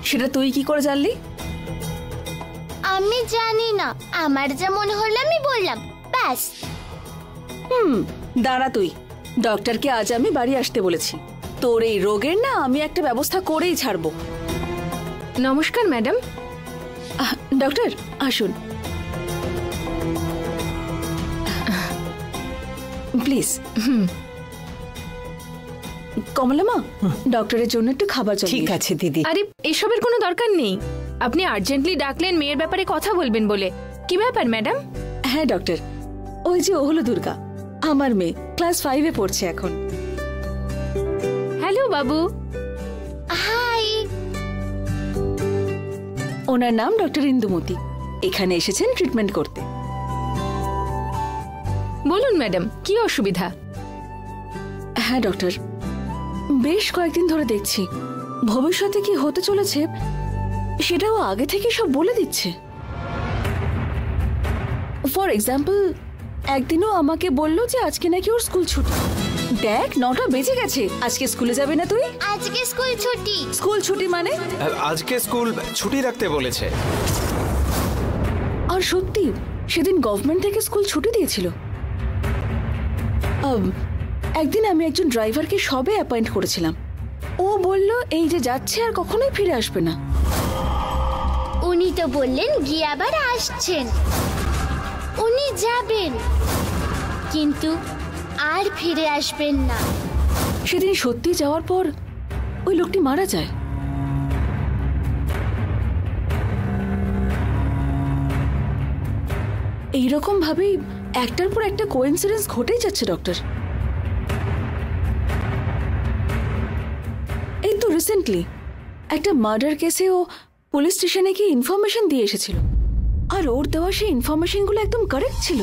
সেটা তুই কি করে জানলি? আমি জানি না, আমার যা মনে হলো আমি বললাম, ব্যাস। দাঁড়া তুই, ডক্টরকে আজ আমি বাড়ি আসতে বলেছি। তোর এই রোগের না আমি একটা ব্যবস্থা করেই ছাড়বো। নমস্কার ম্যাডাম। ডক্টর আসুন প্লিজ। কমলা মা, ডক্টরের জন্য একটু খাবার চাই। ঠিক আছে দিদি। আরে এসবের কোনো দরকার নেই, আপনি আর্জেন্টলি ডাকলেন মেয়ের ব্যাপারে কথা বলবেন বলে। কি ব্যাপার ম্যাডাম? হ্যাঁ ডক্টর, ওই যে ও হলো দুর্গা, আমার মেয়ে, ক্লাস 5-এ পড়ছে এখন। হ্যালো বাবু। হাই। ওনার নাম ডক্টর ইন্দুমতি, এখানে এসেছেন ট্রিটমেন্ট করতে। বলুন ম্যাডাম, কি অসুবিধা? হ্যাঁ ডক্টর, বেশ কয়েকদিন ধরে দেখছি ভবিষ্যতে কি হতে চলেছে সেটাও আগে থেকে সব বলে দিচ্ছে। ফর এক্সাম্পল, একদিনও আমাকে বললো যে আজকে নাকি ওর স্কুল ছুটি। দেখ 9টা বেজে গেছে, আজকে স্কুলে যাবে না তুই? আজকে স্কুল ছুটি। স্কুল ছুটি মানে? আজকে স্কুল ছুটি রাখতে বলেছে। আর সত্যি সেদিন গভর্নমেন্ট থেকে স্কুল ছুটি দিয়েছিল। একদিন আমি একজন ড্রাইভারকে সবে অ্যাপয়েন্ট করেছিলাম, ও বলল এই যে যাচ্ছে আর কখনোই ফিরে আসবে না। উনি তো বললেন গিয়ে আবার আসছেন, উনি যাবেন কিন্তু আর ফিরে আসবেন না। সেদিন সত্যি যাওয়ার পর ওই লোকটি মারা যায়। এইরকম ভাবেই একটার পর একটা কোইন্সিডেন্স ঘটেই যাচ্ছে ডক্টর। এই তো রিসেন্টলি একটা মার্ডার কেসে ও পুলিশ স্টেশনে গিয়ে ইনফরমেশন দিয়ে এসেছিল, আর ওর দেওয়া সেই ইনফরমেশনগুলো একদম কারেক্ট ছিল।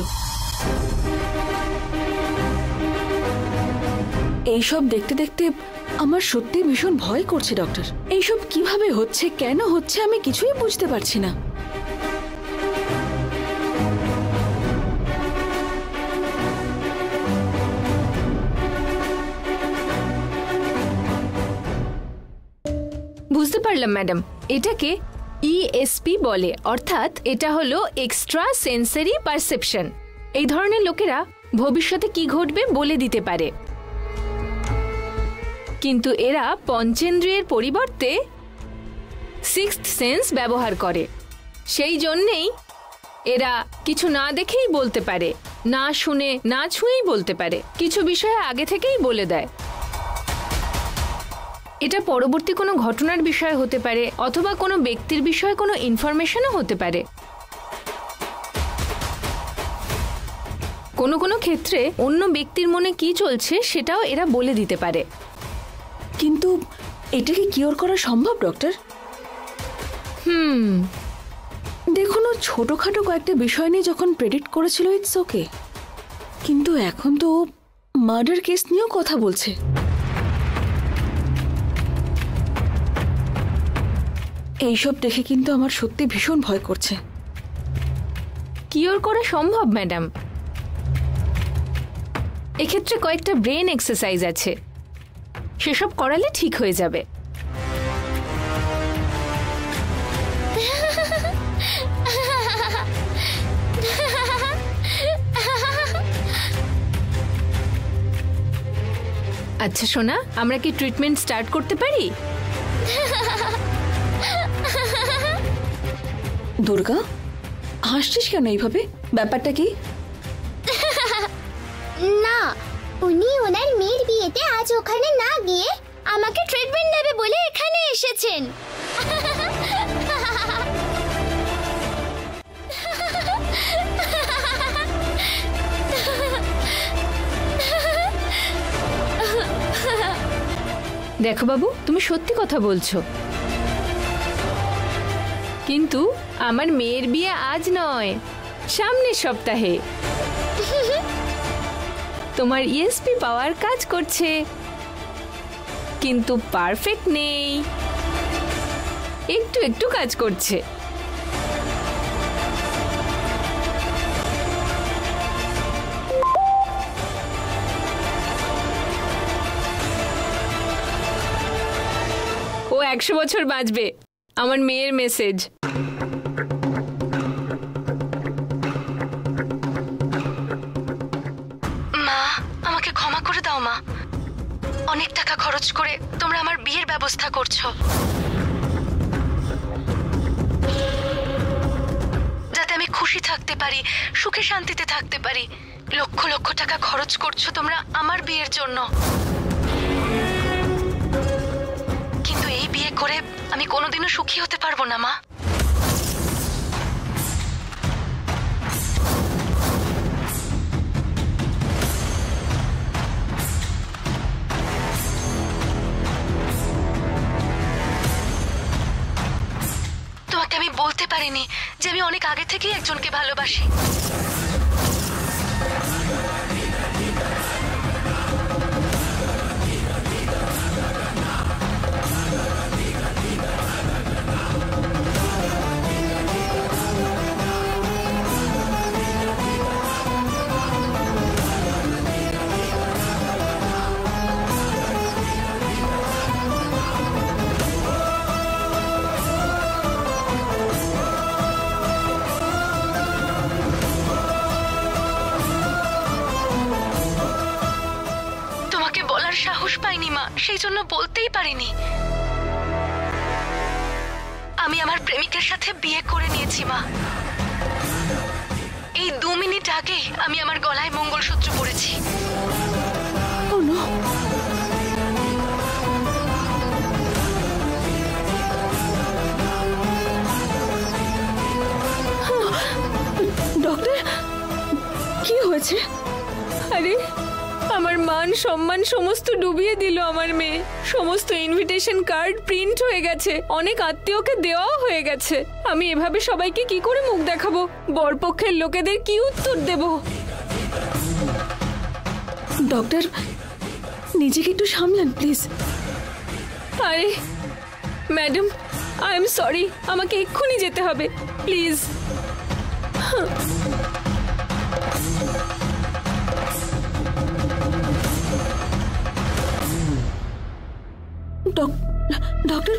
এইসব দেখতে দেখতে আমার সত্যি ভীষণ ভয় করছে ডক্টর। এইসব কিভাবে হচ্ছে, কেন হচ্ছে, আমি কিছুই বুঝতে পারছি না। বুঝতে পারলাম ম্যাডাম, এটাকে ইএসপি বলে, অর্থাৎ এটা হলো এক্সট্রা সেন্সরি পারসেপশন। এই ধরনের লোকেরা ভবিষ্যতে কি ঘটবে বলে দিতে পারে, কিন্তু এরা পঞ্চেন্দ্রিয়ের পরিবর্তে সিক্সথ সেন্স ব্যবহার করে। সেই জন্যেই এরা কিছু না দেখেই বলতে পারে, না শুনে না ছুঁয়েই বলতে পারে, কিছু বিষয়ে আগে থেকেই বলে দেয়। এটা পরবর্তী কোনো ঘটনার বিষয় হতে পারে, অথবা কোনো ব্যক্তির বিষয়ে কোনো ইনফরমেশনও হতে পারে। কোনো কোনো ক্ষেত্রে অন্য ব্যক্তির মনে কি চলছে সেটাও এরা বলে দিতে পারে। কিন্তু এটাকে কিওর করা সম্ভব ডক্টর? দেখুন, ও ছোটখাটো কয়েকটা বিষয় নিয়ে যখন প্রেডিক্ট করেছিল ইটস ওকে, কিন্তু এখন তো মার্ডার কেস নিয়েও কথা বলছে। এইসব দেখে কিন্তু আমার সত্যি ভীষণ ভয় করছে। কিওর করা সম্ভব ম্যাডাম, এক্ষেত্রে কয়েকটা ব্রেন এক্সারসাইজ আছে, সেসব করালে ঠিক হয়ে যাবে। আচ্ছা সোনা, আমরা কি ট্রিটমেন্ট স্টার্ট করতে পারি? দুর্গা, হাসছিস কেন এইভাবে? ব্যাপারটা কি? না, উনি ওনার মেয়ের বিয়েতে আজ ওখানে না গিয়ে আমাকে ট্রিটমেন্ট দেবে বলে এখানে এসেছেন। দেখো বাবু, তুমি সত্যি কথা বলছো, কিন্তু আমার মেয়ের বিয়ে আজ নয়, সামনের সপ্তাহে। তোমার ইএসপি পাওয়ার কাজ করছে, কিন্তু পারফেক্ট নেই, একটু একটু কাজ করছে। ও 100 বছর বাঁচবে, আমার মেয়ের মেসেজ। মা, আমাকে ক্ষমা করে দাও মা। অনেক টাকা খরচ করে তোমরা আমার বিয়ের ব্যবস্থা করছো, যাতে আমি খুশি থাকতে পারি, সুখে শান্তিতে থাকতে পারি। লক্ষ লক্ষ টাকা খরচ করছো তোমরা আমার বিয়ের জন্য, কিন্তু এই বিয়ে করে আমি কোনোদিনও সুখী হতে পারবো না মা। তোমাকে আমি বলতে পারিনি যে আমি অনেক আগে থেকেই একজনকে ভালোবাসি। সাহস পাইনি মা, সেই জন্য বলতেই পারিনি। আমি আমার প্রেমিকের সাথে বিয়ে করে নিয়েছি মা। এই 2 মিনিট আগে আমি আমার গলায় মঙ্গলসূত্র পরেছি। ডক্টর, কি হয়েছে? আরে আমার মান সম্মান সমস্ত ডুবিয়ে দিল আমার মেয়ে। সমস্ত ইনভিটেশন কার্ড প্রিন্ট হয়ে গেছে, অনেক আত্মীয়কে দেওয়াও হয়ে গেছে। আমি এভাবে সবাইকে কি করে মুখ দেখাবো? বরপক্ষের লোকেদের কি উত্তর দেব? ডক্টর, নিজেকে একটু সামলান প্লিজ। আরে ম্যাডাম, আই এম সরি, আমাকে এক্ষুনি যেতে হবে প্লিজ। ডক্টর,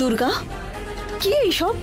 দুর্গা, কি এইসব?